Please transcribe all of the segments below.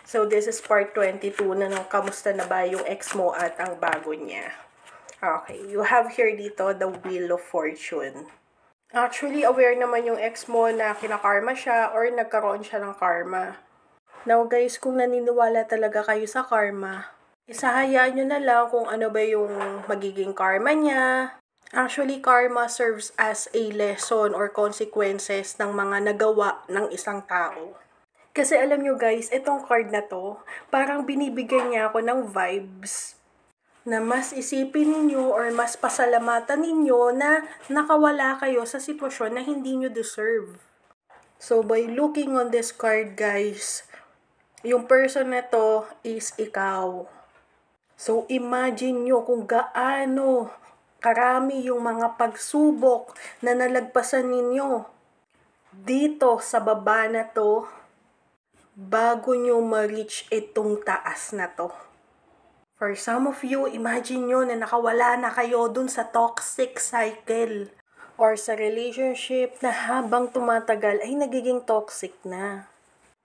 So, this is part 22 na ng kamusta na ba yung ex mo at ang bago niya. Okay, you have here dito the Wheel of Fortune. Actually, aware naman yung ex mo na kinakarma siya or nagkaroon siya ng karma. Now guys, kung naniniwala talaga kayo sa karma, isahayaan nyo na lang kung ano ba yung magiging karma niya. Actually, karma serves as a lesson or consequences ng mga nagawa ng isang tao. Kasi alam nyo guys, itong card na to, parang binibigyan niya ako ng vibes na mas isipin ninyo or mas pasalamatan ninyo na nakawala kayo sa sitwasyon na hindi nyo deserve. So by looking on this card guys, yung person na to is ikaw. So imagine nyo kung gaano karami yung mga pagsubok na nalagpasan ninyo dito sa baba na to bago nyo ma-reach itong taas na to. For some of you, imagine nyo na nakawala na kayo dun sa toxic cycle or sa relationship na habang tumatagal ay nagiging toxic na.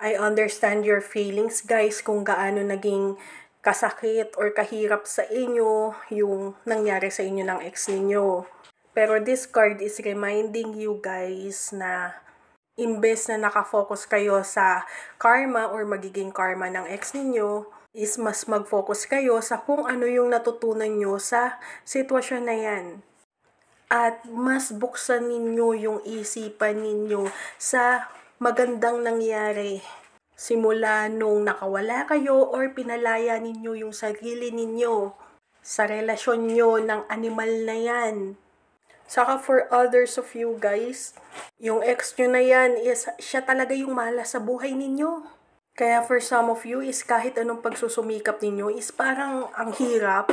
I understand your feelings guys kung gaano naging kasakit or kahirap sa inyo yung nangyari sa inyo ng ex ninyo. Pero this card is reminding you guys na imbes na nakafocus kayo sa karma or magiging karma ng ex ninyo, is mas mag-focus kayo sa kung ano yung natutunan nyo sa sitwasyon na yan. At mas buksan ninyo yung isipan ninyo sa magandang nangyari. Simula nung nakawala kayo or pinalaya ninyo yung sarili ninyo sa relasyon nyo ng animal na yan. Saka for others of you guys, yung ex nyo na yan is siya talaga yung malas sa buhay ninyo. Kaya for some of you is kahit anong pagsusumikap ninyo is parang ang hirap.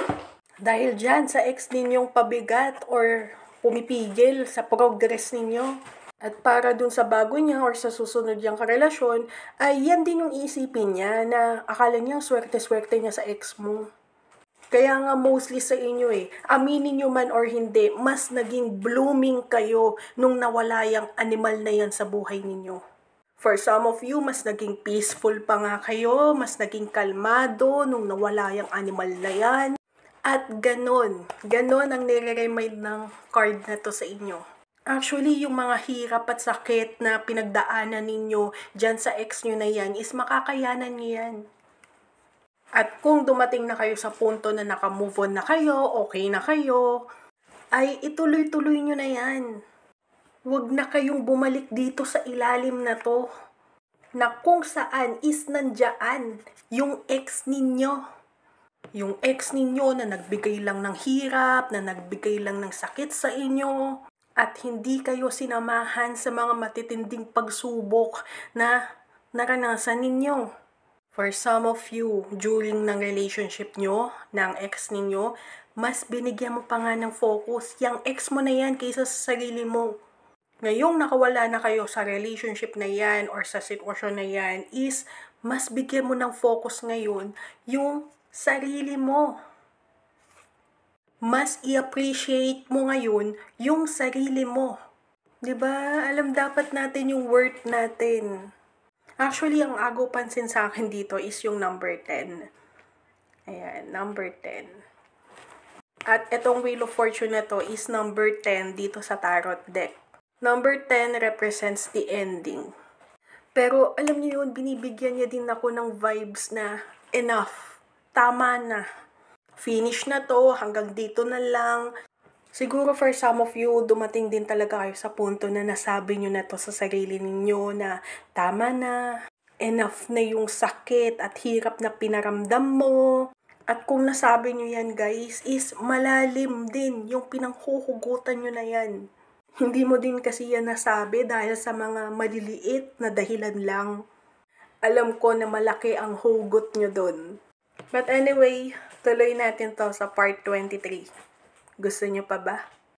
Dahil dyan sa ex ninyong pabigat or pumipigil sa progress ninyo. At para dun sa bago niya or sa susunod niyang karelasyon, ay yan din yung isipin niya na akala niya swerte-swerte niya sa ex mo. Kaya nga mostly sa inyo aminin nyo man or hindi, mas naging blooming kayo nung nawala yung animal na yan sa buhay ninyo. For some of you, mas naging peaceful pa nga kayo, mas naging kalmado nung nawala yung animal na yan. At ganon ang nire-remind ng card na to sa inyo. Actually, yung mga hirap at sakit na pinagdaanan ninyo dyan sa ex nyo na yan is makakayanan nyo yan. At kung dumating na kayo sa punto na naka-move on na kayo, okay na kayo, ay ituloy-tuloy nyo na yan. Huwag na kayong bumalik dito sa ilalim na to. Na kung saan is nandiyan yung ex ninyo. Yung ex ninyo na nagbigay lang ng hirap, na nagbigay lang ng sakit sa inyo, at hindi kayo sinamahan sa mga matitinding pagsubok na naranasan ninyo. For some of you, during ng relationship nyo, ng ex ninyo, mas binigyan mo pa nga ng focus yung ex mo na yan kaysa sa sarili mo. Ngayong nakawala na kayo sa relationship na yan or sa sitwasyon na yan, is mas bigyan mo ng focus ngayon yung sarili mo. Mas i-appreciate mo ngayon yung sarili mo. 'Di ba? Alam dapat natin yung worth natin. Actually, ang agaw pansin sa akin dito is yung number 10. Ayan, number 10. At itong Wheel of Fortune na to is number 10 dito sa tarot deck. Number 10 represents the ending. Pero alam niyo yun, binibigyan niya din ako ng vibes na enough. Tama na. Finish na to, hanggang dito na lang. Siguro for some of you, dumating din talaga kayo sa punto na nasabi nyo na to sa sarili ninyo na tama na, enough na yung sakit at hirap na pinaramdam mo. At kung nasabi nyo yan guys, is malalim din yung pinanghuhugutan nyo na yan. Hindi mo din kasi yan nasabi dahil sa mga maliliit na dahilan lang. Alam ko na malaki ang hugot nyo dun. But anyway, tuloy natin to sa part 23. Gusto nyo pa ba?